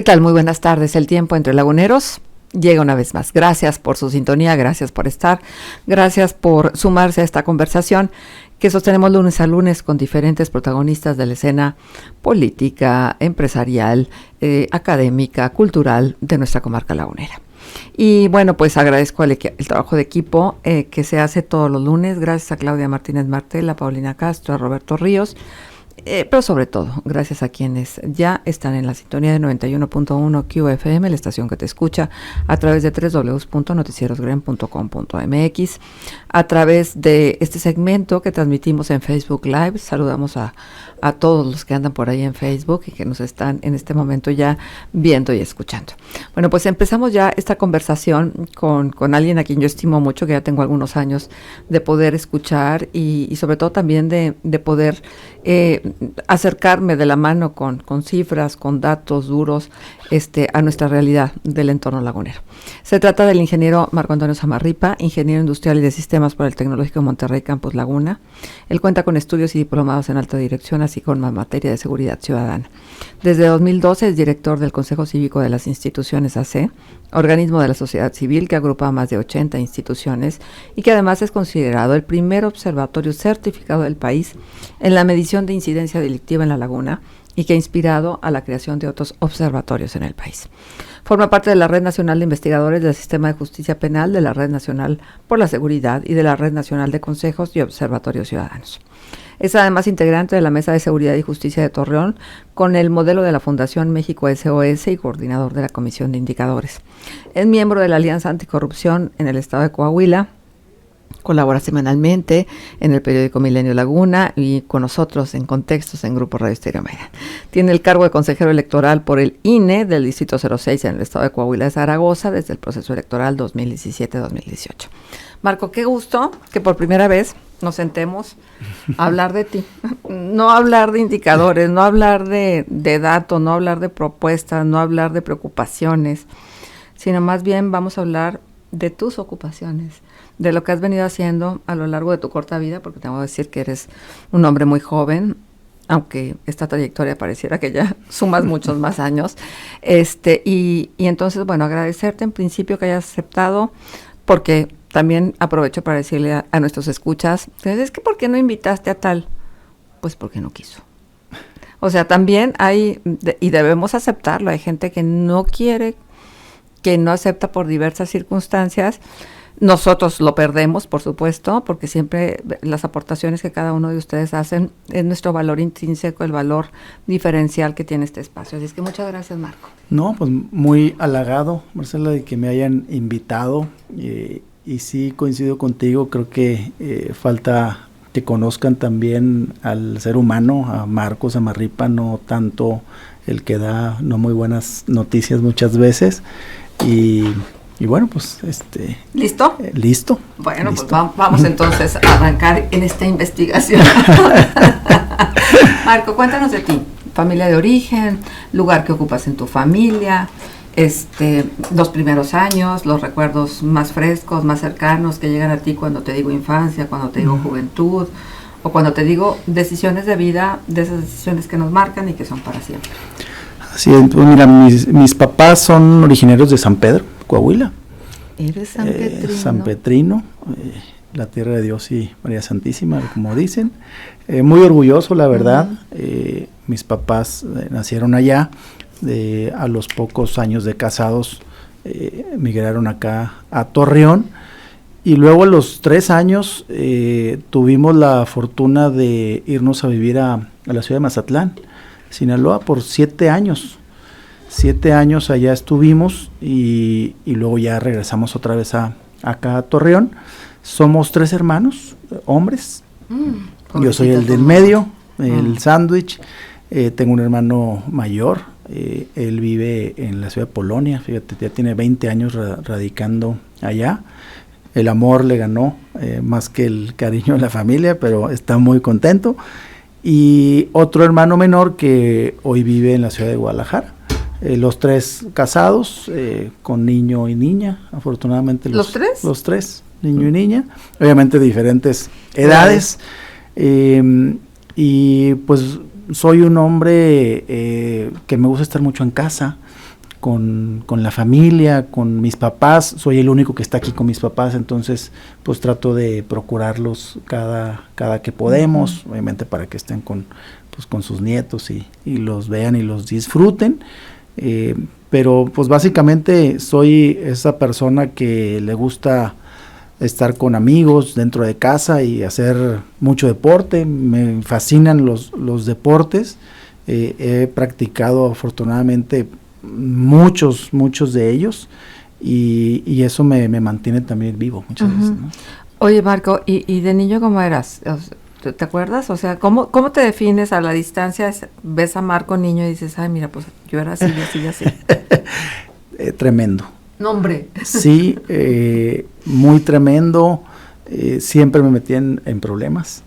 ¿Qué tal? Muy buenas tardes. El tiempo entre laguneros llega una vez más. Gracias por su sintonía, gracias por estar, gracias por sumarse a esta conversación que sostenemos lunes a lunes con diferentes protagonistas de la escena política, empresarial, académica, cultural de nuestra comarca lagunera. Y bueno, pues agradezco el trabajo de equipo que se hace todos los lunes. Gracias a Claudia Martínez Martel, a Paulina Castro, a Roberto Ríos. Pero sobre todo, gracias a quienes ya están en la sintonía de 91.1 QFM, la estación que te escucha, a través de www.noticierosgren.com.mx, a través de este segmento que transmitimos en Facebook Live. Saludamos a todos los que andan por ahí en Facebook y que nos están en este momento ya viendo y escuchando. Bueno, pues empezamos ya esta conversación con alguien a quien yo estimo mucho, que ya tengo algunos años de poder escuchar y sobre todo también de poder acercarme de la mano con cifras, con datos duros a nuestra realidad del entorno lagunero. Se trata del ingeniero Marco Antonio Zamarripa, ingeniero industrial y de sistemas por el Tecnológico de Monterrey Campus Laguna. Él cuenta con estudios y diplomados en alta dirección, así como en materia de seguridad ciudadana. Desde 2012 es director del Consejo Cívico de las Instituciones AC, organismo de la sociedad civil que agrupa a más de 80 instituciones y que además es considerado el primer observatorio certificado del país en la medición de incidencia delictiva en la laguna y que ha inspirado a la creación de otros observatorios en el país. Forma parte de la Red Nacional de Investigadores del Sistema de Justicia Penal, de la Red Nacional por la Seguridad y de la Red Nacional de Consejos y Observatorios Ciudadanos. Es además integrante de la Mesa de Seguridad y Justicia de Torreón con el modelo de la Fundación México SOS y coordinador de la Comisión de Indicadores. Es miembro de la Alianza Anticorrupción en el estado de Coahuila. Colabora semanalmente en el periódico Milenio Laguna y con nosotros en Contextos en Grupo Radio Estéreo Mérida. Tiene el cargo de consejero electoral por el INE del Distrito 06 en el estado de Coahuila de Zaragoza desde el proceso electoral 2017-2018. Marco, qué gusto que por primera vez nos sentemos a hablar de ti. No hablar de indicadores, no hablar de datos, no hablar de propuestas, no hablar de preocupaciones, sino más bien vamos a hablar de tus ocupaciones, de lo que has venido haciendo a lo largo de tu corta vida, porque tengo que decir que eres un hombre muy joven, aunque esta trayectoria pareciera que ya sumas muchos más años. Y entonces, bueno, agradecerte en principio que hayas aceptado, porque también aprovecho para decirle a nuestros escuchas, es que ¿por qué no invitaste a tal? Pues porque no quiso. O sea, también hay, y debemos aceptarlo, hay gente que no quiere, que no acepta por diversas circunstancias. Nosotros lo perdemos, por supuesto, porque siempre las aportaciones que cada uno de ustedes hacen es nuestro valor intrínseco, el valor diferencial que tiene este espacio. Así es que muchas gracias, Marco. No, pues muy halagado, Marcela, de que me hayan invitado y sí coincido contigo, creo que falta que conozcan también al ser humano, a Marco Zamarripa, no tanto el que da no muy buenas noticias muchas veces. Y bueno, pues ¿listo? Listo. Bueno, listo. Pues vamos entonces a arrancar en esta investigación. Marco, cuéntanos de ti, familia de origen, lugar que ocupas en tu familia, los primeros años, los recuerdos más frescos, más cercanos que llegan a ti cuando te digo infancia, cuando te digo juventud, o cuando te digo decisiones de vida, de esas decisiones que nos marcan y que son para siempre. Sí, pues mira, mis papás son originarios de San Pedro, Coahuila. ¿Eres sanpetrino? Sanpetrino, la tierra de Dios y María Santísima, como dicen. Muy orgulloso, la verdad. Uh-huh. Mis papás nacieron allá. A los pocos años de casados, migraron acá a Torreón. Y luego a los 3 años tuvimos la fortuna de irnos a vivir a la ciudad de Mazatlán, Sinaloa, por 7 años. 7 años allá estuvimos y luego ya regresamos otra vez acá a Torreón. Somos 3 hermanos, hombres. Yo soy el del medio, el sándwich. Tengo un hermano mayor, él vive en la ciudad de Polonia, fíjate, ya tiene 20 años radicando allá. El amor le ganó más que el cariño de la familia, pero está muy contento. Y otro hermano menor que hoy vive en la ciudad de Guadalajara. Los 3 casados, con niño y niña, afortunadamente. ¿Los 3? Los 3, niño y niña, obviamente de diferentes edades. Y pues soy un hombre que me gusta estar mucho en casa, con la familia, con mis papás. Soy el único que está aquí con mis papás, entonces pues trato de procurarlos cada que podemos, obviamente para que estén con sus nietos y los vean y los disfruten. Pero pues básicamente soy esa persona que le gusta estar con amigos dentro de casa y hacer mucho deporte. Me fascinan los deportes. He practicado afortunadamente muchos de ellos y eso me mantiene también vivo muchas veces, ¿no? Oye, Marco, ¿y de niño cómo eras? ¿Te acuerdas? O sea, ¿cómo te defines a la distancia? ¿Ves a Marco niño y dices, ay, mira, pues yo era así, así? Tremendo. No, hombre. Sí, muy tremendo. Siempre me metí en problemas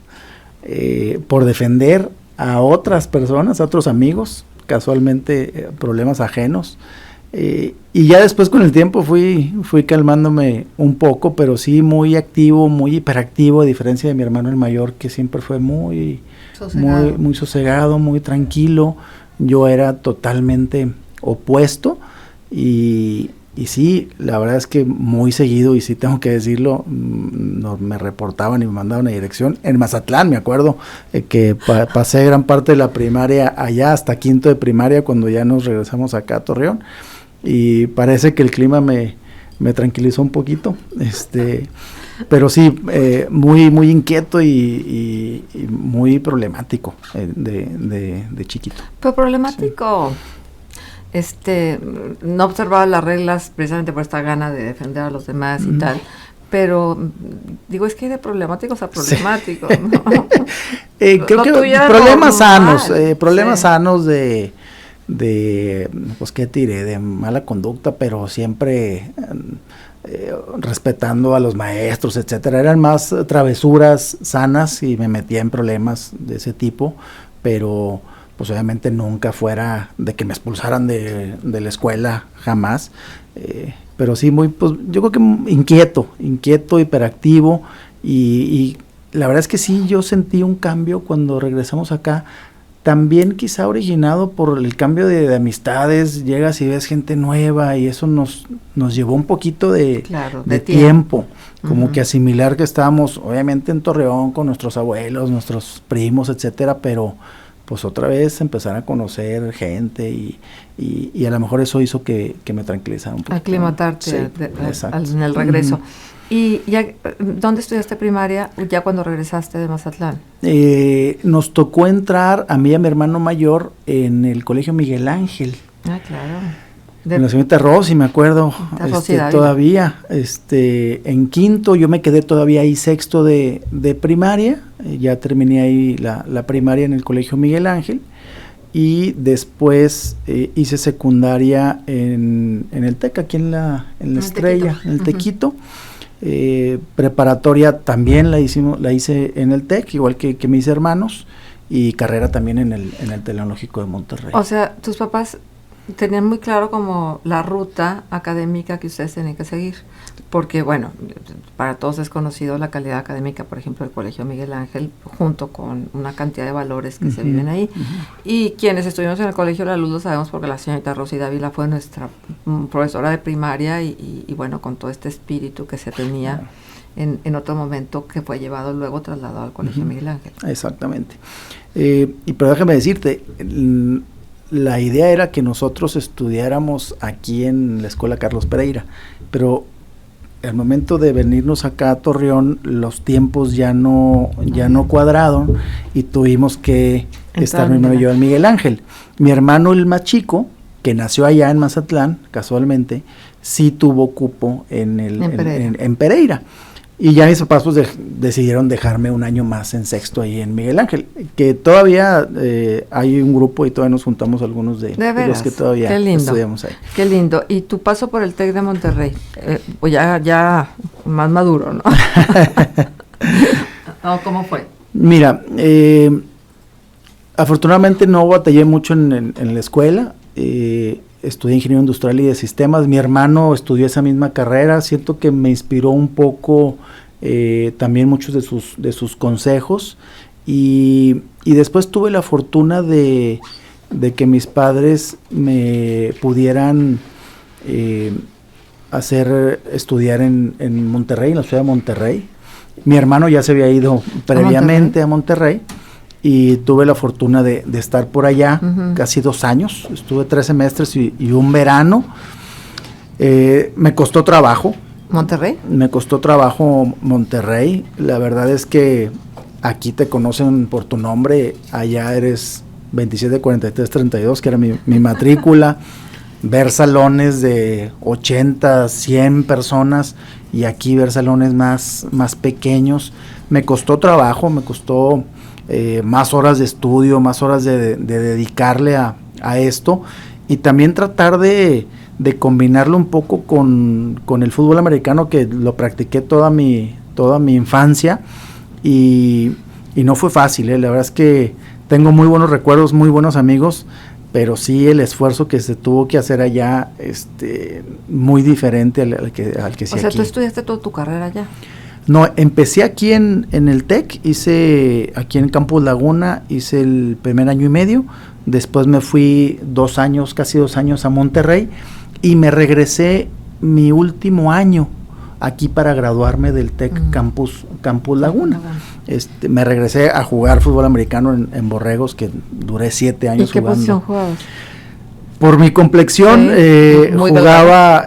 por defender a otras personas, a otros amigos, casualmente problemas ajenos. Y ya después con el tiempo fui calmándome un poco, pero sí muy activo, muy hiperactivo, a diferencia de mi hermano el mayor, que siempre fue muy sosegado, muy tranquilo. Yo era totalmente opuesto y sí, la verdad es que muy seguido, y sí tengo que decirlo, me reportaban y me mandaban a dirección. En Mazatlán, me acuerdo que pasé gran parte de la primaria allá, hasta quinto de primaria, cuando ya nos regresamos acá a Torreón. Y parece que el clima me tranquilizó un poquito, pero sí, muy inquieto y muy problemático de chiquito. Pero problemático, sí. No observaba las reglas precisamente por esta gana de defender a los demás y tal, pero digo, es que hay de problemáticos a problemáticos, sí. ¿No? Creo que problemas sanos, problemas sanos de pues qué diré, de mala conducta, pero siempre respetando a los maestros, etcétera. Eran más travesuras sanas y me metía en problemas de ese tipo, pero pues obviamente nunca fuera de que me expulsaran de la escuela, jamás. Pero sí pues yo creo que inquieto, hiperactivo, y la verdad es que sí, yo sentí un cambio cuando regresamos acá. También quizá originado por el cambio de amistades, llegas y ves gente nueva y eso nos llevó un poquito de tiempo, como que asimilar que estábamos obviamente en Torreón con nuestros abuelos, nuestros primos, etcétera, pero pues otra vez empezar a conocer gente y a lo mejor eso hizo que me tranquilizara un poco. Aclimatarte en el regreso. ¿Y ya dónde estudiaste primaria ya cuando regresaste de Mazatlán? Nos tocó entrar a mí y a mi hermano mayor en el Colegio Miguel Ángel. Ah, claro. En la señorita Rossi, me acuerdo, todavía. En quinto, yo me quedé todavía ahí sexto de primaria, ya terminé ahí la primaria en el Colegio Miguel Ángel, y después hice secundaria en el TEC, aquí en la Estrella, en el Tequito. Preparatoria también la hice en el TEC, igual que mis hermanos, y carrera también en el Tecnológico de Monterrey. O sea, tus papás tenían muy claro como la ruta académica que ustedes tenían que seguir, porque bueno, para todos es conocido la calidad académica, por ejemplo, del Colegio Miguel Ángel, junto con una cantidad de valores que se viven ahí, y quienes estuvimos en el Colegio La Luz lo sabemos porque la señorita Rosy Dávila fue nuestra profesora de primaria y bueno, con todo este espíritu que se tenía en otro momento, que fue llevado luego trasladado al Colegio Miguel Ángel. Exactamente. Pero déjame decirte, la idea era que nosotros estudiáramos aquí en la Escuela Carlos Pereira, pero al momento de venirnos acá a Torreón, los tiempos ya no cuadraron y tuvimos que estar mi hermano y yo en Miguel Ángel. Mi hermano, el más chico, que nació allá en Mazatlán, casualmente, sí tuvo cupo en Pereira. Y ya mis papás pues decidieron dejarme un año más en sexto ahí en Miguel Ángel, que todavía hay un grupo y todavía nos juntamos algunos de los que todavía estudiamos ahí. Qué lindo. Y tu paso por el TEC de Monterrey, pues ya más maduro, ¿no? No, ¿cómo fue? Mira, afortunadamente no batallé mucho en la escuela. Estudié Ingeniería Industrial y de Sistemas. Mi hermano estudió esa misma carrera. Siento que me inspiró un poco también muchos de sus consejos. Y después tuve la fortuna de de que mis padres me pudieran estudiar en Monterrey, en la ciudad de Monterrey. Mi hermano ya se había ido previamente a Monterrey y tuve la fortuna de estar por allá casi 2 años. Estuve 3 semestres y un verano. Me costó trabajo. ¿Monterrey? Me costó trabajo Monterrey. La verdad es que aquí te conocen por tu nombre, allá eres 274332, que era mi matrícula. Ver salones de 80, 100 personas y aquí ver salones más pequeños. Me costó trabajo, me costó más horas de estudio, más horas de dedicarle a esto, y también tratar de combinarlo un poco con el fútbol americano, que lo practiqué toda mi infancia, y no fue fácil, la verdad es que tengo muy buenos recuerdos, muy buenos amigos, pero sí el esfuerzo que se tuvo que hacer allá, muy diferente al que se aquí. O sea, ¿tú estudiaste toda tu carrera allá? No, empecé aquí en el TEC, hice aquí en Campus Laguna, hice el primer año y medio, después me fui casi 2 años a Monterrey, y me regresé mi último año aquí para graduarme del TEC Campus Laguna. Me regresé a jugar fútbol americano en Borregos, que duré 7 años jugando. ¿Y qué posición jugabas? Por mi complexión, jugaba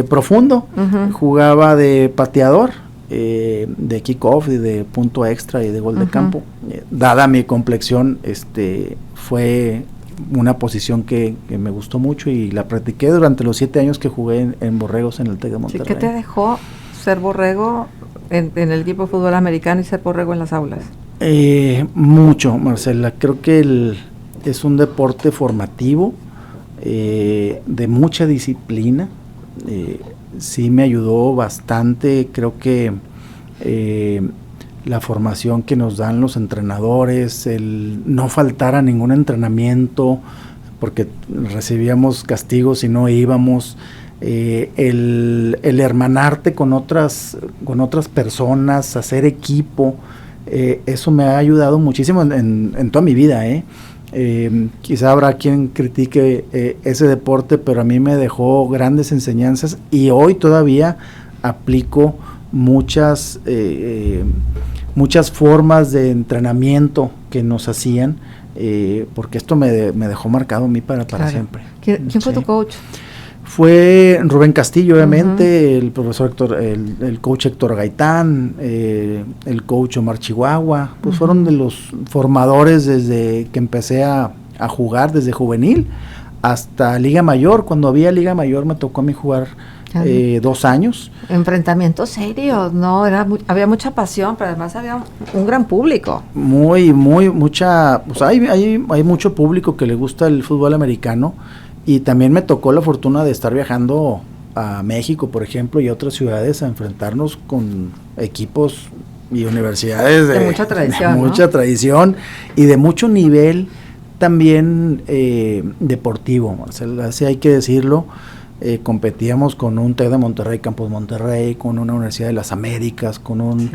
profundo, jugaba de pateador, de kickoff y de punto extra y de gol de campo. Dada mi complexión, fue una posición que me gustó mucho y la practiqué durante los 7 años que jugué en Borregos en el TEC de Monterrey. ¿Qué te dejó ser borrego en el equipo de fútbol americano y ser borrego en las aulas? Mucho, Marcela. Creo que es un deporte formativo, de mucha disciplina. Sí me ayudó bastante. Creo que la formación que nos dan los entrenadores, el no faltar a ningún entrenamiento, porque recibíamos castigos si no íbamos, el hermanarte con otras personas, hacer equipo, eso me ha ayudado muchísimo en toda mi vida. Quizá habrá quien critique ese deporte, pero a mí me dejó grandes enseñanzas y hoy todavía aplico muchas formas de entrenamiento que nos hacían, porque esto me dejó marcado a mí para siempre. ¿Quién fue tu coach? Fue Rubén Castillo, obviamente, el profesor el coach Héctor Gaitán, el coach Omar Chihuahua, pues fueron de los formadores desde que empecé a jugar, desde juvenil hasta Liga Mayor. Cuando había Liga Mayor me tocó a mí jugar 2 años. Enfrentamientos serios, ¿no? Había mucha pasión, pero además había un gran público. Mucha, pues hay mucho público que le gusta el fútbol americano, y también me tocó la fortuna de estar viajando a México, por ejemplo, y a otras ciudades a enfrentarnos con equipos y universidades de mucha tradición, de mucha tradición y de mucho nivel también deportivo, Marcela, así hay que decirlo. Competíamos con un TEC de Monterrey, Campus Monterrey, con una Universidad de las Américas, con un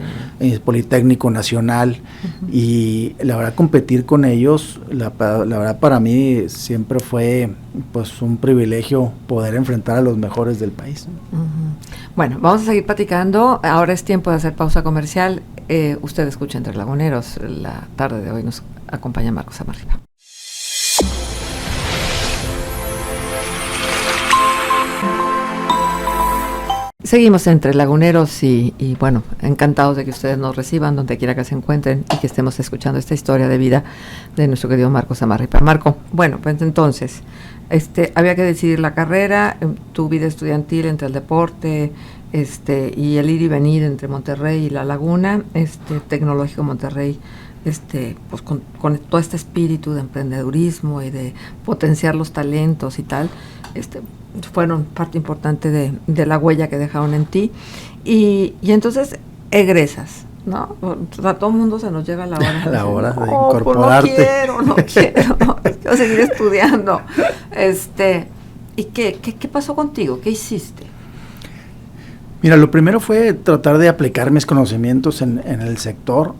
Politécnico Nacional, y la verdad competir con ellos, la verdad para mí siempre fue pues un privilegio poder enfrentar a los mejores del país. Bueno, vamos a seguir platicando, ahora es tiempo de hacer pausa comercial. Usted escucha Entre Laguneros, la tarde de hoy nos acompaña Marcos Amarripa. Seguimos Entre Laguneros y bueno, encantados de que ustedes nos reciban donde quiera que se encuentren y que estemos escuchando esta historia de vida de nuestro querido Marcos Amarripa. Marco, bueno, pues entonces, había que decidir la carrera, tu vida estudiantil entre el deporte, y el ir y venir entre Monterrey y La Laguna, Tecnológico Monterrey, pues con todo este espíritu de emprendedurismo y de potenciar los talentos y tal, fueron parte importante de la huella que dejaron en ti, y entonces egresas, ¿no? O sea, todo el mundo se nos llega a la hora. La hora de incorporarte. Pues no quiero seguir estudiando. ¿Y qué pasó contigo? ¿Qué hiciste? Mira, lo primero fue tratar de aplicar mis conocimientos en el sector.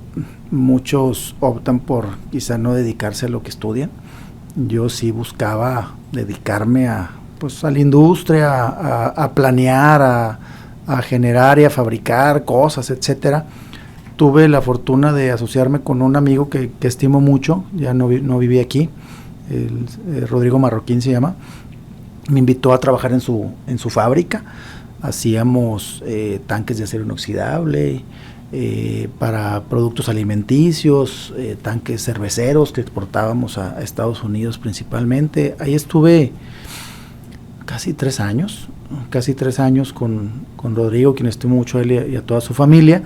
Muchos optan por quizá no dedicarse a lo que estudian. yo sí buscaba dedicarme a la industria, a planear, a generar y a fabricar cosas, etcétera. Tuve la fortuna de asociarme con un amigo que estimo mucho, ya no vivía aquí, Rodrigo Marroquín se llama. Me invitó a trabajar en su fábrica. Hacíamos tanques de acero inoxidable para productos alimenticios, tanques cerveceros que exportábamos a Estados Unidos principalmente. Ahí estuve casi 3 años con Rodrigo, quien estimo mucho a él y a toda su familia.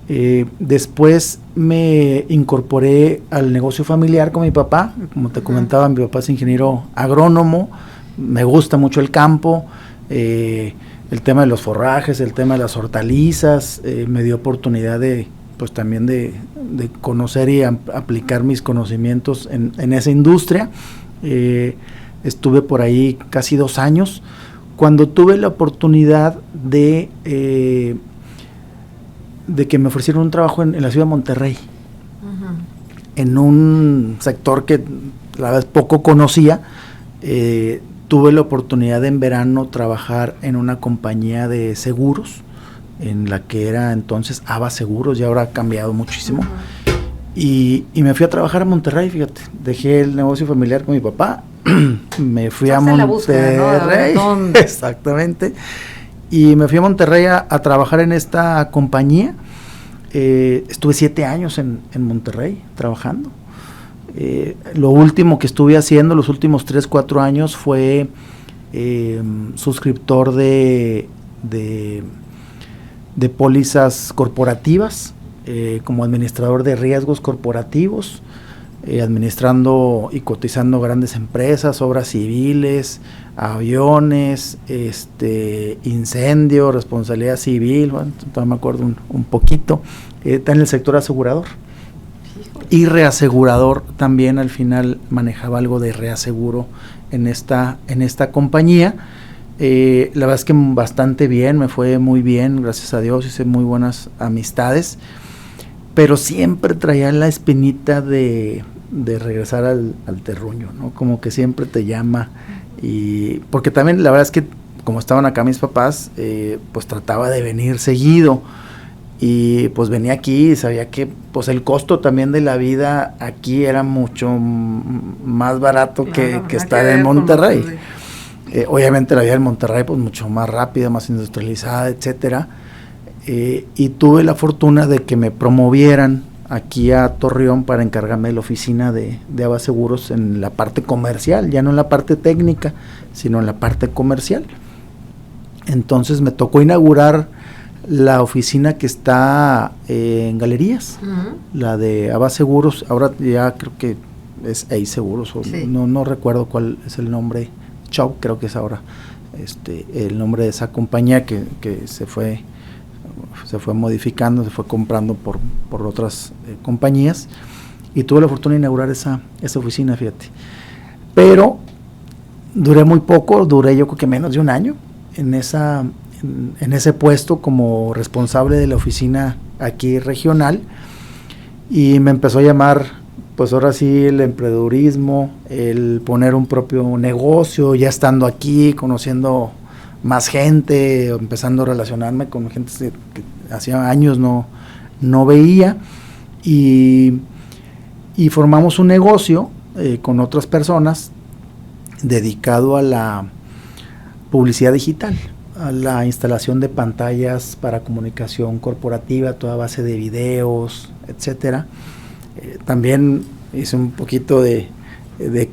Después me incorporé al negocio familiar con mi papá. Como te comentaba, mi papá es ingeniero agrónomo, me gusta mucho el campo, el tema de los forrajes, el tema de las hortalizas, me dio oportunidad de también de conocer y aplicar mis conocimientos en esa industria. Estuve por ahí casi 2 años, cuando tuve la oportunidad de que me ofrecieron un trabajo en la ciudad de Monterrey, en un sector que la verdad poco conocía. Tuve la oportunidad de en verano trabajar en una compañía de seguros, en la que era entonces ABA Seguros, y ahora ha cambiado muchísimo. Y me fui a trabajar a Monterrey, fíjate, dejé el negocio familiar con mi papá, me fui a Monterrey, búsqueda, ¿no? Exactamente, y me fui a Monterrey a trabajar en esta compañía. Estuve 7 años en Monterrey trabajando. Lo último que estuve haciendo, los últimos 3-4 años, fue suscriptor de pólizas corporativas, como administrador de riesgos corporativos, administrando y cotizando grandes empresas, obras civiles, aviones, incendio, responsabilidad civil, bueno, todavía me acuerdo un poquito. Está en el sector asegurador. Y reasegurador también, al final manejaba algo de reaseguro en esta compañía. La verdad es que bastante bien, me fue muy bien, gracias a Dios, hice muy buenas amistades, pero siempre traía la espinita de regresar al terruño, ¿no? Como que siempre te llama, y porque también la verdad es que como estaban acá mis papás, pues trataba de venir seguido. Y pues venía aquí y sabía que pues el costo también de la vida aquí era mucho más barato que estar en Monterrey. Obviamente la vida en Monterrey pues mucho más rápida, más industrializada, etcétera. Y tuve la fortuna de que me promovieran aquí a Torreón para encargarme de la oficina de ABA Seguros en la parte comercial, ya no en la parte técnica, sino en la parte comercial. Entonces me tocó inaugurar la oficina que está en Galerías, la de ABA Seguros. Ahora ya creo que es EI Seguros, o sí. no recuerdo cuál es el nombre. Chau, creo que es ahora el nombre de esa compañía que se fue modificando, se fue comprando por otras compañías, y tuve la fortuna de inaugurar esa oficina, fíjate. Pero duré muy poco, duré yo creo que menos de 1 año en ese puesto como responsable de la oficina aquí regional, y me empezó a llamar, pues ahora sí, el emprendedurismo, el poner un propio negocio, ya estando aquí, conociendo más gente, empezando a relacionarme con gente que hacía años no veía, y formamos un negocio con otras personas dedicado a la publicidad digital, a la instalación de pantallas para comunicación corporativa, toda base de videos, etcétera. También hice un poquito de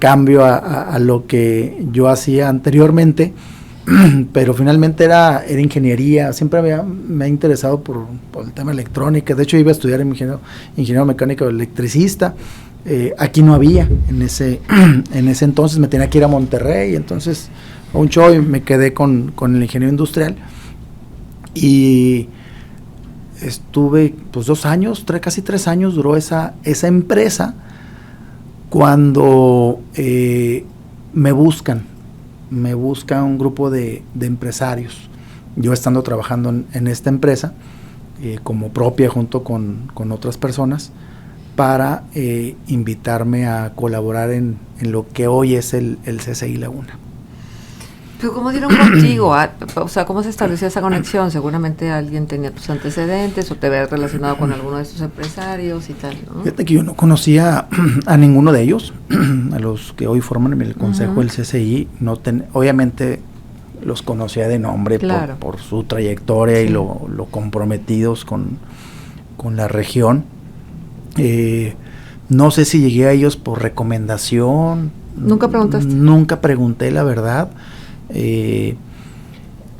cambio a lo que yo hacía anteriormente, pero finalmente era ingeniería. Siempre me ha interesado por el tema electrónica. De hecho iba a estudiar ingeniero mecánico electricista. Aquí no había en ese entonces, me tenía que ir a Monterrey, entonces a un show, y me quedé con el ingeniero industrial, y estuve pues 2 años, casi 3 años duró esa empresa, cuando me buscan un grupo de empresarios, yo estando trabajando en esta empresa como propia junto con otras personas. para invitarme a colaborar en lo que hoy es el CCI Laguna. Pero ¿cómo dieron contigo? O sea, ¿cómo se estableció esa conexión? Seguramente alguien tenía tus antecedentes o te había relacionado con alguno de estos empresarios y tal, ¿no? Fíjate que yo no conocía a ninguno de ellos, a los que hoy forman el consejo del CCI. Obviamente los conocía de nombre, claro, por su trayectoria, sí, y lo comprometidos con la región. No sé si llegué a ellos por recomendación. ¿Nunca preguntaste? Nunca pregunté, la verdad.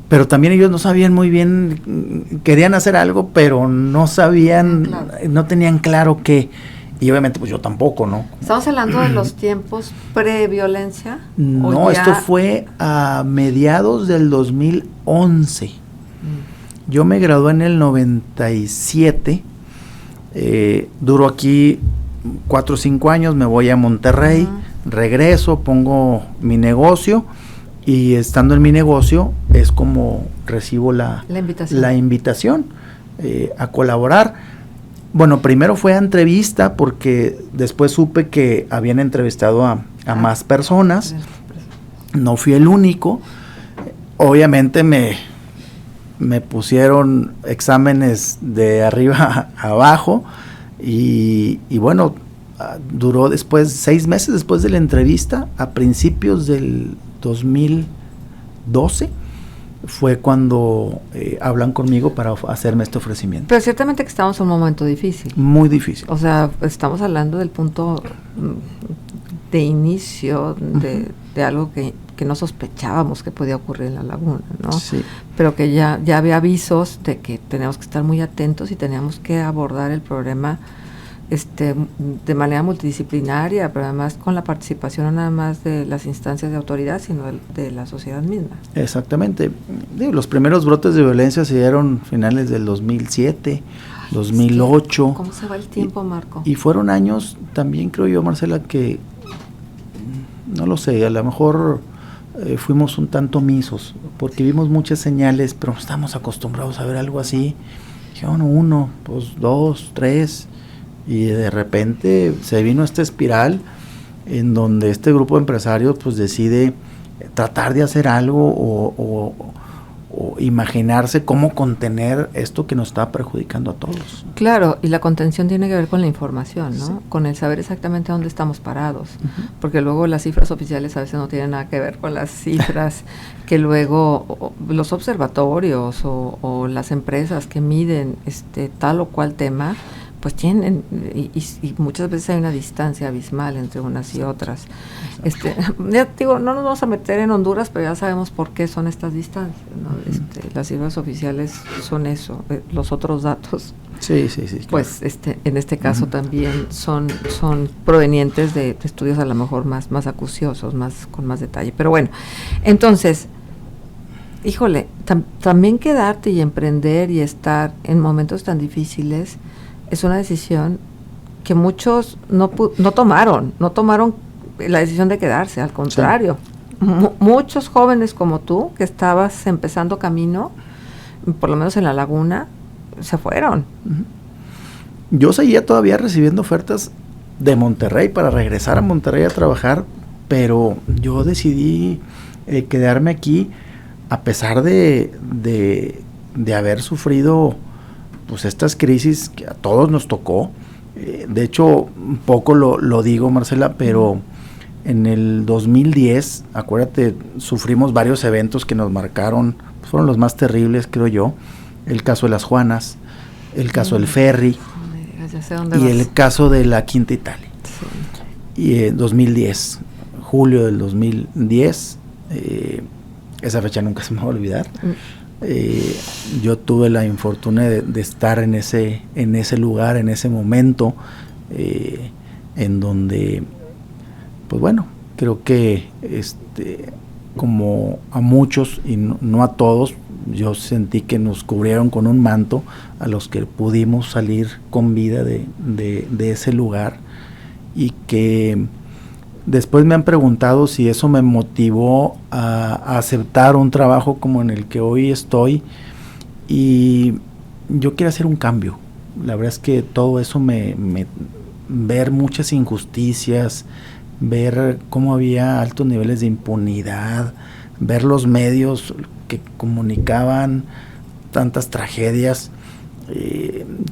Pero también ellos no sabían muy bien, querían hacer algo, pero no sabían, claro, no tenían claro qué. Y obviamente pues yo tampoco, ¿no? ¿Estamos hablando de los tiempos pre-violencia? No, esto fue a mediados del 2011. Yo me gradué en el 97, duró aquí 4 o 5 años, me voy a Monterrey, regreso, pongo mi negocio, y estando en mi negocio es como recibo la invitación a colaborar. Bueno, primero fue a entrevista, porque después supe que habían entrevistado a más personas. No fui el único. Obviamente me pusieron exámenes de arriba a abajo, y bueno, duró después 6 meses después de la entrevista, a principios del 2012 fue cuando hablan conmigo para hacerme este ofrecimiento. Pero ciertamente que estamos en un momento difícil. Muy difícil. O sea, estamos hablando del punto de inicio de algo que no sospechábamos que podía ocurrir en la laguna, ¿no? Sí. Pero que ya había avisos de que teníamos que estar muy atentos y teníamos que abordar el problema de manera multidisciplinaria, pero además con la participación no nada más de las instancias de autoridad, sino de la sociedad misma. Exactamente. Los primeros brotes de violencia se dieron finales del 2007, 2008. Es que, ¿cómo se va el tiempo, Marco? Y fueron años también, creo yo, Marcela, que no lo sé, a lo mejor fuimos un tanto omisos, porque vimos muchas señales, pero no estamos acostumbrados a ver algo así. Dijeron 1, pues 2, 3... y de repente se vino esta espiral en donde este grupo de empresarios pues decide tratar de hacer algo o imaginarse cómo contener esto que nos está perjudicando a todos. Claro, y la contención tiene que ver con la información, ¿no? Sí. Con el saber exactamente dónde estamos parados, porque luego las cifras oficiales a veces no tienen nada que ver con las cifras que luego los observatorios o las empresas que miden tal o cual tema pues tienen, y muchas veces hay una distancia abismal entre unas y otras. Ya digo, no nos vamos a meter en Honduras, pero ya sabemos por qué son estas distancias, ¿no? Las cifras oficiales son eso, los otros datos. Sí. Pues claro. En este caso también son provenientes de estudios a lo mejor más acuciosos, con más detalle. Pero bueno, entonces, híjole, también quedarte y emprender y estar en momentos tan difíciles es una decisión que muchos no tomaron la decisión de quedarse, al contrario. Sí. Muchos jóvenes como tú, que estabas empezando camino, por lo menos en la laguna, se fueron. Yo seguía todavía recibiendo ofertas de Monterrey para regresar a Monterrey a trabajar, pero yo decidí quedarme aquí a pesar de haber sufrido pues estas crisis que a todos nos tocó. De hecho, un poco lo digo, Marcela, pero en el 2010, acuérdate, sufrimos varios eventos que nos marcaron, pues fueron los más terribles, creo yo. El caso de las Juanas, el caso del ferry, y el caso de la Quinta Italia. Sí. Y 2010, julio del 2010, esa fecha nunca se me va a olvidar. Yo tuve la infortuna de estar en ese lugar, en ese momento, en donde, pues bueno, creo que como a muchos y no a todos, yo sentí que nos cubrieron con un manto a los que pudimos salir con vida de ese lugar, y que después me han preguntado si eso me motivó a aceptar un trabajo como en el que hoy estoy, y yo quiero hacer un cambio. La verdad es que todo eso me ver muchas injusticias, ver cómo había altos niveles de impunidad, ver los medios que comunicaban tantas tragedias.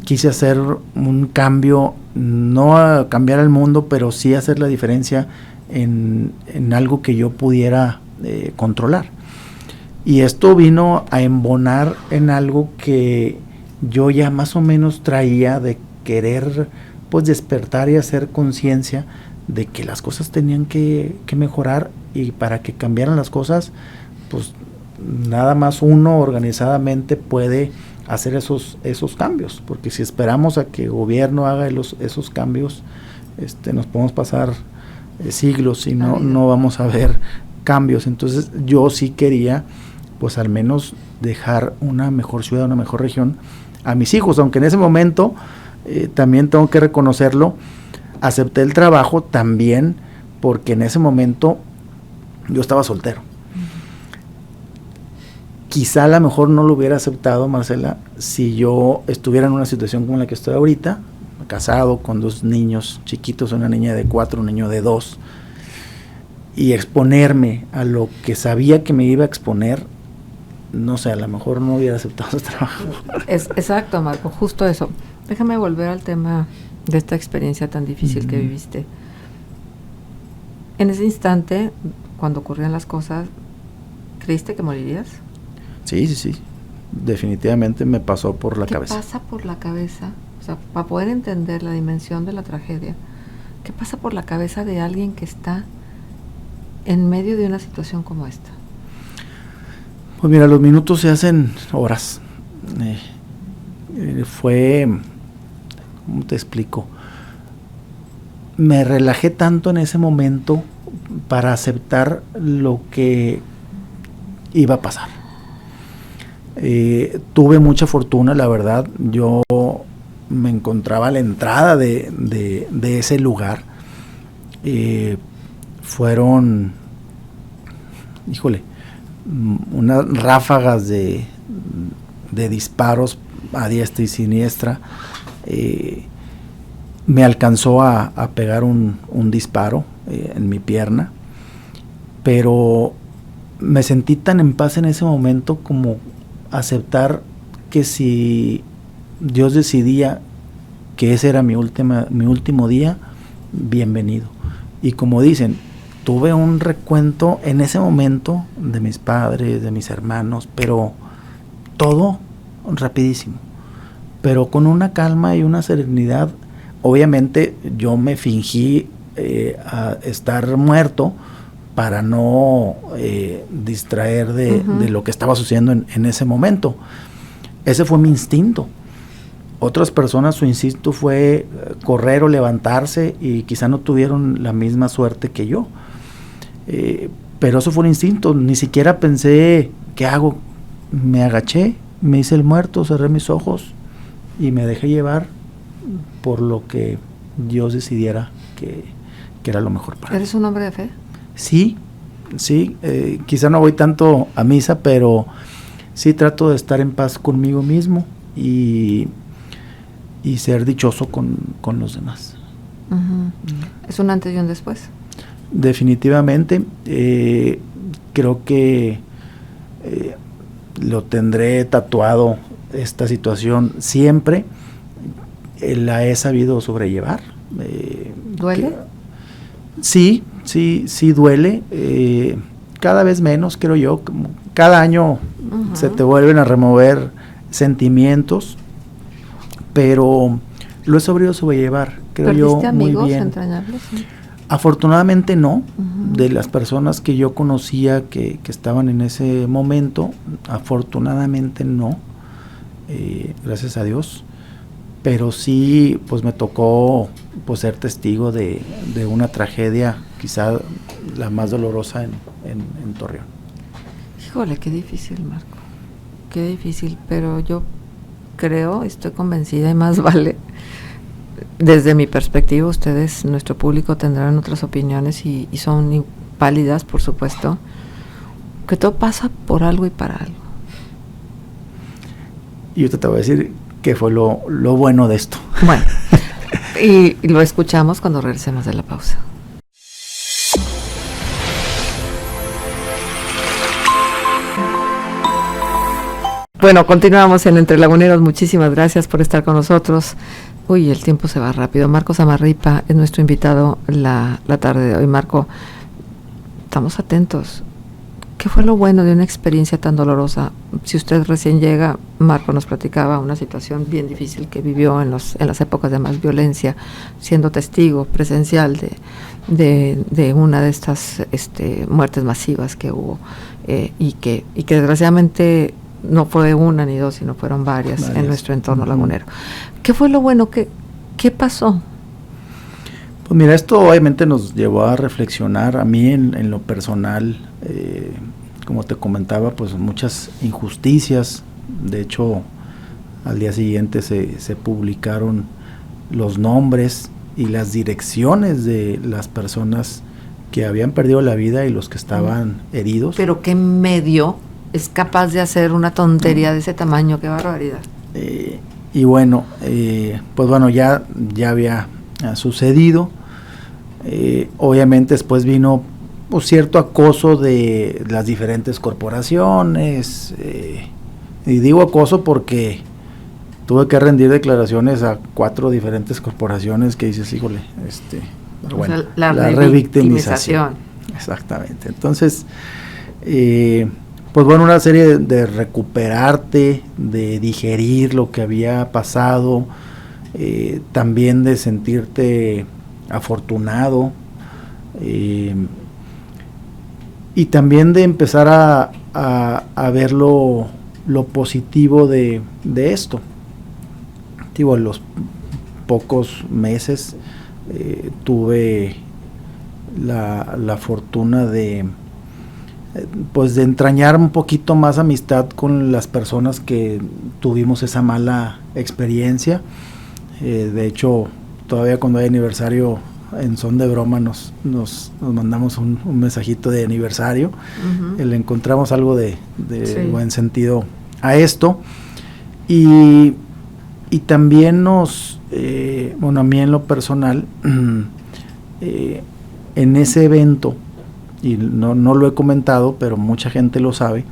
Quise hacer un cambio, no a cambiar el mundo, pero sí hacer la diferencia en algo que yo pudiera controlar. Y esto vino a embonar en algo que yo ya más o menos traía de querer pues despertar y hacer conciencia de que las cosas tenían que mejorar, y para que cambiaran las cosas pues nada más uno organizadamente puede hacer esos cambios, porque si esperamos a que el gobierno haga esos cambios, nos podemos pasar siglos y no vamos a ver cambios. Entonces yo sí quería pues al menos dejar una mejor ciudad, una mejor región a mis hijos, aunque en ese momento también tengo que reconocerlo, acepté el trabajo también porque en ese momento yo estaba soltero. Quizá a lo mejor no lo hubiera aceptado, Marcela, si yo estuviera en una situación como la que estoy ahorita, casado con 2 niños chiquitos, una niña de 4, un niño de 2, y exponerme a lo que sabía que me iba a exponer. No sé, a lo mejor no hubiera aceptado ese trabajo. Exacto, Marco, justo eso. Déjame volver al tema de esta experiencia tan difícil que viviste. En ese instante, cuando ocurrían las cosas, ¿creíste que morirías? Sí. Definitivamente me pasó por la cabeza. ¿Qué pasa por la cabeza? O sea, para poder entender la dimensión de la tragedia, ¿qué pasa por la cabeza de alguien que está en medio de una situación como esta? Pues mira, los minutos se hacen horas. Fue, ¿cómo te explico? Me relajé tanto en ese momento para aceptar lo que iba a pasar. Tuve mucha fortuna, la verdad. Yo me encontraba a la entrada de ese lugar. Fueron, unas ráfagas de disparos a diestra y siniestra. Me alcanzó a pegar un disparo en mi pierna, pero me sentí tan en paz en ese momento como aceptar que si Dios decidía que ese era mi último día, bienvenido. Y como dicen, tuve un recuento en ese momento de mis padres, de mis hermanos, pero todo rapidísimo, pero con una calma y una serenidad. Obviamente yo me fingí a estar muerto para no distraer de lo que estaba sucediendo en ese momento. Ese fue mi instinto. Otras personas, su instinto fue correr o levantarse y quizá no tuvieron la misma suerte que yo. Pero eso fue un instinto. Ni siquiera pensé, ¿qué hago? Me agaché, me hice el muerto, cerré mis ojos y me dejé llevar por lo que Dios decidiera que era lo mejor para mí. ¿Eres un hombre de fe? Sí, quizá no voy tanto a misa, pero sí trato de estar en paz conmigo mismo y ser dichoso con los demás. ¿Es un antes y un después? Definitivamente, creo que lo tendré tatuado esta situación siempre. La he sabido sobrellevar. ¿Duele? Sí duele, cada vez menos, creo yo. Cada año se te vuelven a remover sentimientos, pero lo he sabido sobrellevar, creo yo, muy bien. ¿Perdiste amigos entrañables? Sí. Afortunadamente no. De las personas que yo conocía que estaban en ese momento, afortunadamente no, gracias a Dios. Pero sí, pues me tocó pues ser testigo de una tragedia, quizá la más dolorosa en Torreón. Híjole, qué difícil, Marco, qué difícil, pero yo creo, estoy convencida, y más vale, desde mi perspectiva, ustedes, nuestro público, tendrán otras opiniones y son válidas, por supuesto, que todo pasa por algo y para algo. Y yo te voy a decir qué fue lo bueno de esto. Bueno, Y lo escuchamos cuando regresemos de la pausa. Bueno, continuamos en Entre Laguneros. Muchísimas gracias por estar con nosotros. Uy, el tiempo se va rápido. Marco Samarripa es nuestro invitado la tarde de hoy. Marco, estamos atentos. ¿Qué fue lo bueno de una experiencia tan dolorosa? Si usted recién llega, Marco nos platicaba una situación bien difícil que vivió en las épocas de más violencia, siendo testigo presencial de una de estas muertes masivas que hubo, y que desgraciadamente no fue una ni dos, sino fueron varias en nuestro entorno lagunero. ¿Qué fue lo bueno? ¿Qué pasó? Pues mira, esto obviamente nos llevó a reflexionar, a mí en lo personal, como te comentaba, pues muchas injusticias. De hecho, al día siguiente se publicaron los nombres y las direcciones de las personas que habían perdido la vida y los que estaban heridos. Pero ¿qué medio es capaz de hacer una tontería de ese tamaño? ¡Qué barbaridad! Y bueno, pues bueno, ya había sucedido. Obviamente después vino pues, cierto acoso de las diferentes corporaciones, y digo acoso porque tuve que rendir declaraciones a 4 diferentes corporaciones que dices, híjole, bueno, o sea, la revictimización. Exactamente. Entonces, pues bueno, una serie de recuperarte, de digerir lo que había pasado, también de sentirte afortunado, y también de empezar a ver lo positivo de esto. Digo, en los pocos meses tuve la fortuna de pues de entrañar un poquito más amistad con las personas que tuvimos esa mala experiencia. De hecho, todavía cuando hay aniversario, en son de broma nos mandamos un mensajito de aniversario. Le encontramos algo de sí, buen sentido a esto, y también bueno, a mí en lo personal, en ese evento, y no lo he comentado, pero mucha gente lo sabe,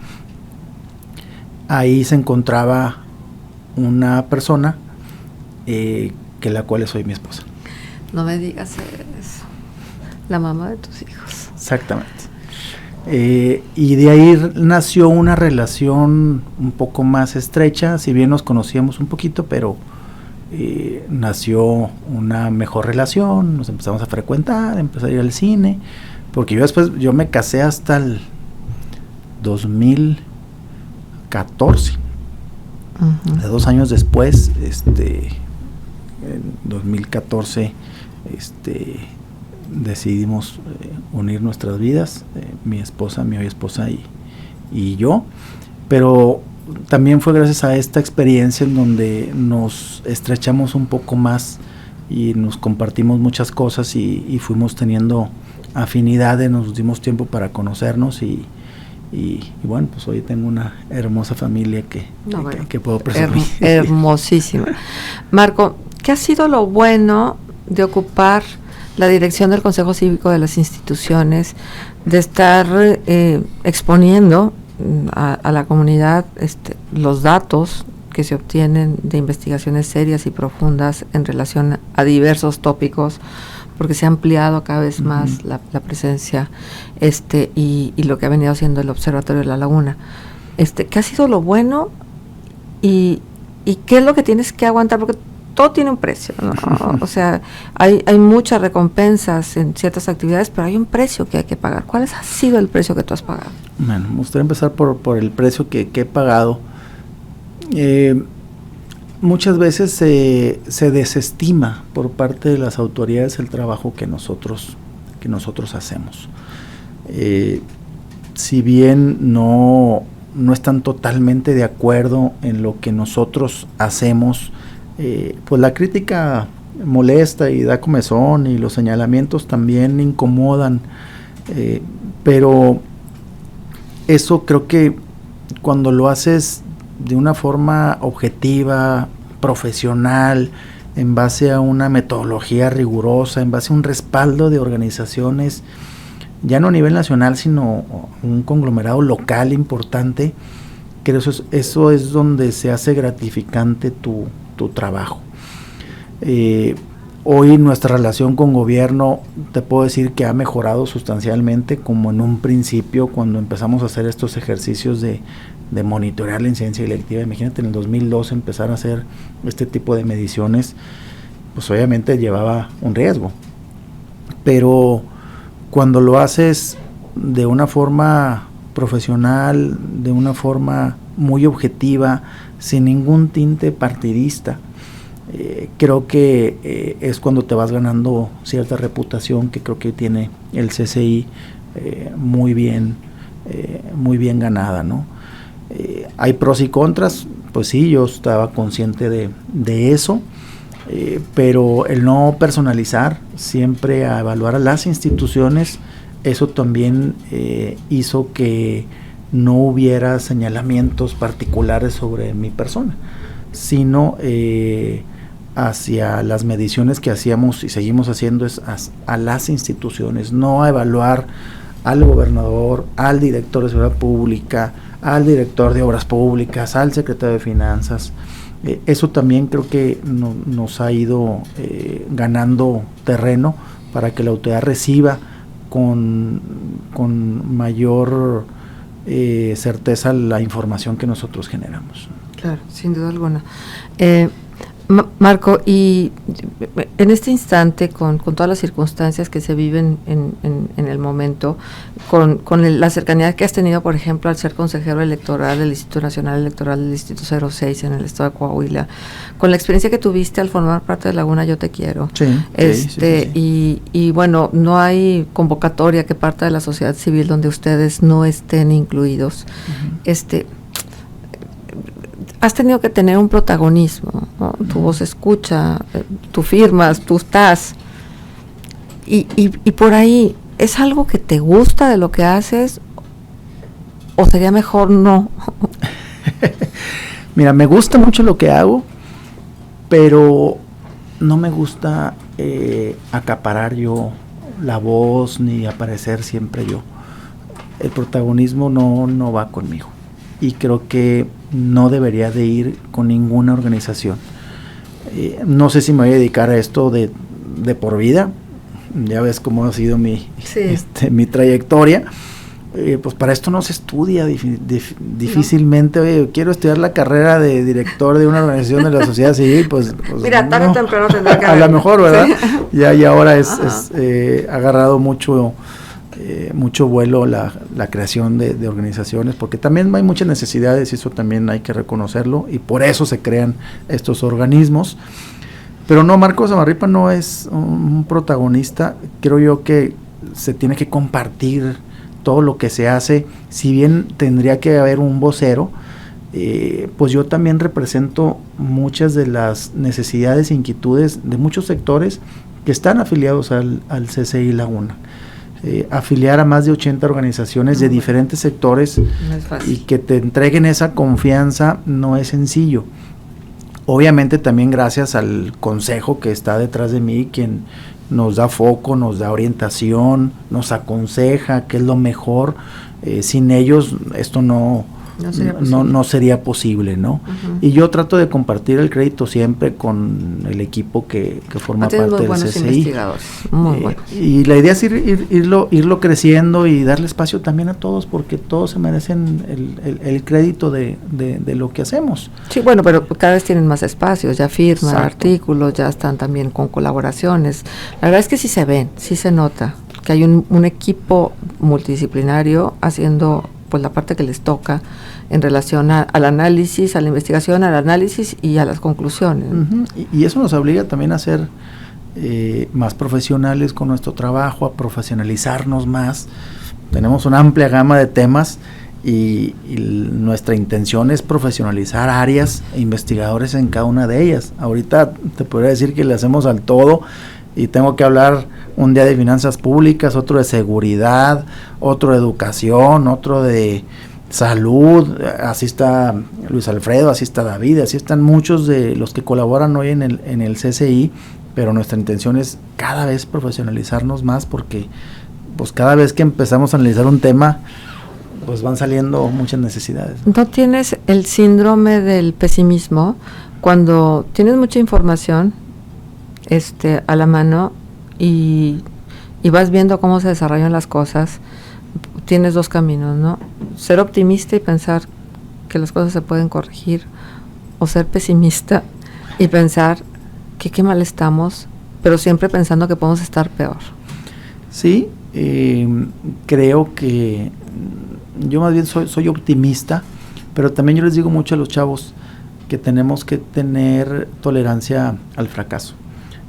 ahí se encontraba una persona que la cual soy mi esposa. No me digas eso. La mamá de tus hijos. Exactamente. Y de ahí nació una relación un poco más estrecha, si bien nos conocíamos un poquito, pero nació una mejor relación, nos empezamos a frecuentar, empecé a ir al cine, porque yo me casé hasta el 2014. De 2 años después, en 2014, decidimos unir nuestras vidas, mi hoy esposa y yo, pero también fue gracias a esta experiencia en donde nos estrechamos un poco más y nos compartimos muchas cosas y fuimos teniendo afinidades, nos dimos tiempo para conocernos y bueno, pues hoy tengo una hermosa familia que puedo presumir. Hermosísima. Marco, ¿qué ha sido lo bueno de ocupar la dirección del Consejo Cívico de las instituciones, de estar exponiendo a la comunidad los datos que se obtienen de investigaciones serias y profundas en relación a diversos tópicos, porque se ha ampliado cada vez más la presencia y lo que ha venido haciendo el Observatorio de la Laguna? ¿Qué ha sido lo bueno y qué es lo que tienes que aguantar? Porque todo tiene un precio, ¿no? O sea, hay muchas recompensas en ciertas actividades, pero hay un precio que hay que pagar. ¿Cuál ha sido el precio que tú has pagado? Bueno, me gustaría empezar por el precio que he pagado. Muchas veces se desestima por parte de las autoridades el trabajo que nosotros hacemos. Si bien no están totalmente de acuerdo en lo que nosotros hacemos, pues la crítica molesta y da comezón, y los señalamientos también incomodan, pero eso creo que cuando lo haces de una forma objetiva, profesional, en base a una metodología rigurosa, en base a un respaldo de organizaciones, ya no a nivel nacional, sino un conglomerado local importante. Creo que eso es donde se hace gratificante tu trabajo. Hoy nuestra relación con gobierno, te puedo decir que ha mejorado sustancialmente, como en un principio cuando empezamos a hacer estos ejercicios de monitorear la incidencia electiva. Imagínate, en el 2002 empezar a hacer este tipo de mediciones, pues obviamente llevaba un riesgo, pero cuando lo haces de una forma profesional, de una forma muy objetiva, sin ningún tinte partidista, creo que es cuando te vas ganando cierta reputación, que creo que tiene el CCI muy bien ganada, ¿no? Hay pros y contras, pues sí, yo estaba consciente de eso, pero el no personalizar, siempre a evaluar a las instituciones, eso también hizo que no hubiera señalamientos particulares sobre mi persona, sino hacia las mediciones que hacíamos y seguimos haciendo es a las instituciones, no a evaluar al gobernador, al director de seguridad pública, al director de obras públicas, al secretario de finanzas. Eso también creo que nos ha ido ganando terreno para que la autoridad reciba con mayor certeza la información que nosotros generamos. Claro, sin duda alguna. Marco, y en este instante, con todas las circunstancias que se viven en el momento, con la cercanía que has tenido, por ejemplo, al ser consejero electoral del Instituto Nacional Electoral del Distrito 06 en el estado de Coahuila, con la experiencia que tuviste al formar parte de Laguna Yo Te Quiero, sí. Y bueno, no hay convocatoria que parta de la sociedad civil donde ustedes no estén incluidos. Uh-huh. Has tenido que tener un protagonismo, ¿no? Tu voz se escucha, tú firmas, tú estás, y por ahí, ¿es algo que te gusta de lo que haces o sería mejor no? Mira, me gusta mucho lo que hago, pero no me gusta acaparar yo la voz ni aparecer siempre yo. El protagonismo no va conmigo, y creo que no debería de ir con ninguna organización. No sé si me voy a dedicar a esto de por vida. Ya ves cómo ha sido mi trayectoria. Pues para esto no se estudia difícilmente. Oye, quiero estudiar la carrera de director de una organización de la sociedad civil, pues mira, tarde o temprano tendrá que a lo mejor, ¿verdad? Sí. Y ahora es agarrado mucho vuelo la creación de organizaciones, porque también hay muchas necesidades y eso también hay que reconocerlo, y por eso se crean estos organismos. Pero no, Marco Zamarripa no es un protagonista. Creo yo que se tiene que compartir todo lo que se hace. Si bien tendría que haber un vocero, pues yo también represento muchas de las necesidades e inquietudes de muchos sectores que están afiliados al CCI Laguna. Afiliar a más de 80 organizaciones de diferentes sectores y que te entreguen esa confianza no es sencillo. Obviamente también gracias al consejo que está detrás de mí, quien nos da foco, nos da orientación, nos aconseja qué es lo mejor. Sin ellos esto no sería posible, ¿no? Uh-huh. Y yo trato de compartir el crédito siempre con el equipo que forma parte del CCI. Investigadores, muy buenos. Y la idea es irlo creciendo y darle espacio también a todos, porque todos se merecen el crédito de lo que hacemos. Sí, bueno, pero cada vez tienen más espacios, ya firman. Exacto. Artículos, ya están también con colaboraciones. La verdad es que sí se ven, sí se nota que hay un equipo multidisciplinario haciendo pues la parte que les toca en relación al análisis, a la investigación, al análisis y a las conclusiones. Uh-huh. Y eso nos obliga también a ser más profesionales con nuestro trabajo, a profesionalizarnos más. Tenemos una amplia gama de temas y nuestra intención es profesionalizar áreas e investigadores en cada una de ellas. Ahorita te podría decir que le hacemos al todo y tengo que hablar un día de finanzas públicas, otro de seguridad, otro de educación, otro de salud, así está Luis Alfredo, así está David, así están muchos de los que colaboran hoy en el CCI, pero nuestra intención es cada vez profesionalizarnos más, porque pues cada vez que empezamos a analizar un tema, pues van saliendo muchas necesidades. ¿No tienes el síndrome del pesimismo cuando tienes mucha información a la mano y vas viendo cómo se desarrollan las cosas? Tienes dos caminos, ¿no? Ser optimista y pensar que las cosas se pueden corregir, o ser pesimista y pensar que qué mal estamos, pero siempre pensando que podemos estar peor. Sí, creo que yo más bien soy optimista, pero también yo les digo mucho a los chavos que tenemos que tener tolerancia al fracaso,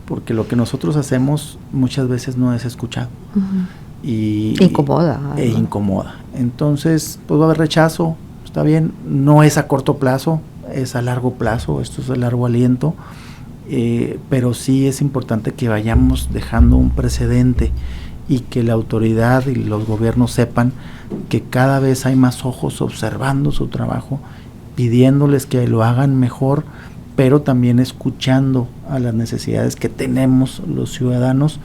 porque lo que nosotros hacemos muchas veces no es escuchado. Incomoda. Incomoda. Entonces, pues va a haber rechazo, está bien, no es a corto plazo, es a largo plazo, esto es a largo aliento, pero sí es importante que vayamos dejando un precedente y que la autoridad y los gobiernos sepan que cada vez hay más ojos observando su trabajo, pidiéndoles que lo hagan mejor, pero también escuchando a las necesidades que tenemos los ciudadanos,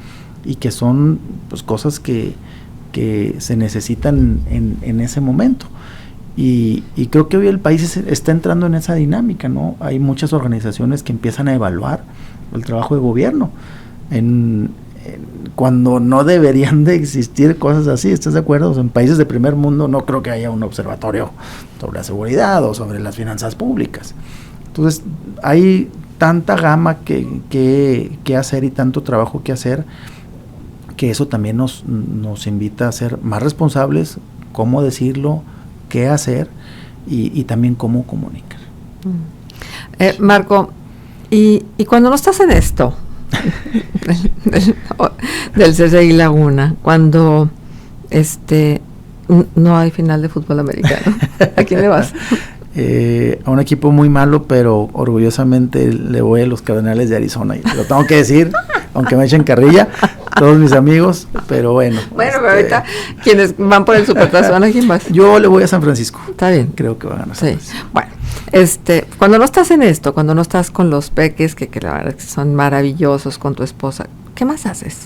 y que son pues cosas que se necesitan en ese momento. Y creo que hoy el país está entrando en esa dinámica, ¿no? Hay muchas organizaciones que empiezan a evaluar el trabajo de gobierno cuando no deberían de existir cosas así, ¿estás de acuerdo? O sea, en países de primer mundo no creo que haya un observatorio sobre la seguridad o sobre las finanzas públicas. Entonces hay tanta gama que hacer y tanto trabajo que hacer, que eso también nos invita a ser más responsables, cómo decirlo, qué hacer y también cómo comunicar. Marco, y cuando no estás en esto del CCI Laguna, cuando no hay final de fútbol americano, ¿a quién le vas? A un equipo muy malo, pero orgullosamente le voy a los Cardenales de Arizona, y lo tengo que decir, aunque me echen carrilla todos mis amigos, pero bueno. Bueno, pero ahorita quienes van por el Supertazón, ¿a quién vas? Yo le voy a San Francisco. Está bien. Creo que va a ganar. Sí. Bueno, cuando no estás en esto, cuando no estás con los peques, que la verdad que son maravillosos, con tu esposa, ¿qué más haces?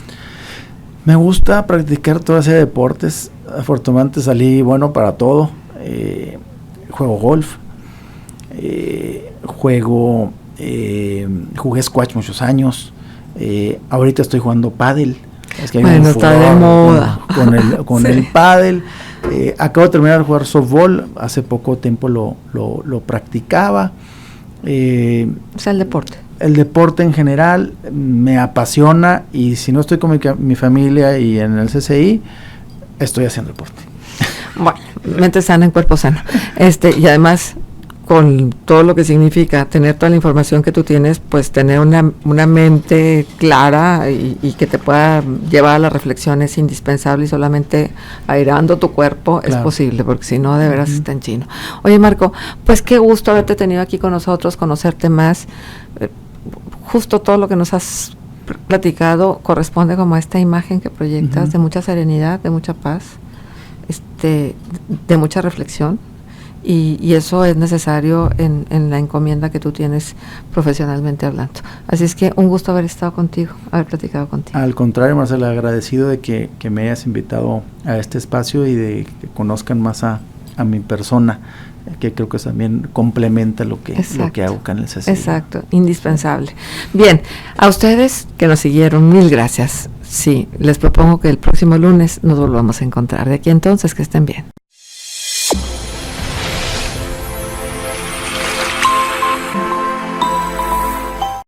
Me gusta practicar toda serie de deportes. Afortunadamente salí bueno para todo. Juego golf, jugué squash muchos años, ahorita estoy jugando pádel. Es que bueno, está de moda. Con sí. El pádel. Acabo de terminar de jugar softball, hace poco tiempo lo practicaba. O sea, el deporte. El deporte en general me apasiona, y si no estoy con mi familia y en el CCI, estoy haciendo deporte. Bueno, mente sana en cuerpo sano. Y además, con todo lo que significa tener toda la información que tú tienes, pues tener una mente clara y que te pueda llevar a la reflexión es indispensable, y solamente airando tu cuerpo claro. Es posible, porque si no, de veras está en chino. Oye, Marco, pues qué gusto haberte tenido aquí con nosotros, conocerte más. Justo todo lo que nos has platicado corresponde como a esta imagen que proyectas de mucha serenidad, de mucha paz, de mucha reflexión, y eso es necesario en la encomienda que tú tienes profesionalmente hablando. Así es que un gusto haber estado contigo, haber platicado contigo. Al contrario, Marcela, agradecido de que me hayas invitado a este espacio y de que conozcan más a mi persona, que creo que también complementa lo que hago acá en el CCI. Exacto, indispensable. Bien, a ustedes que nos siguieron, mil gracias. Sí, les propongo que el próximo lunes nos volvamos a encontrar. De aquí entonces, que estén bien.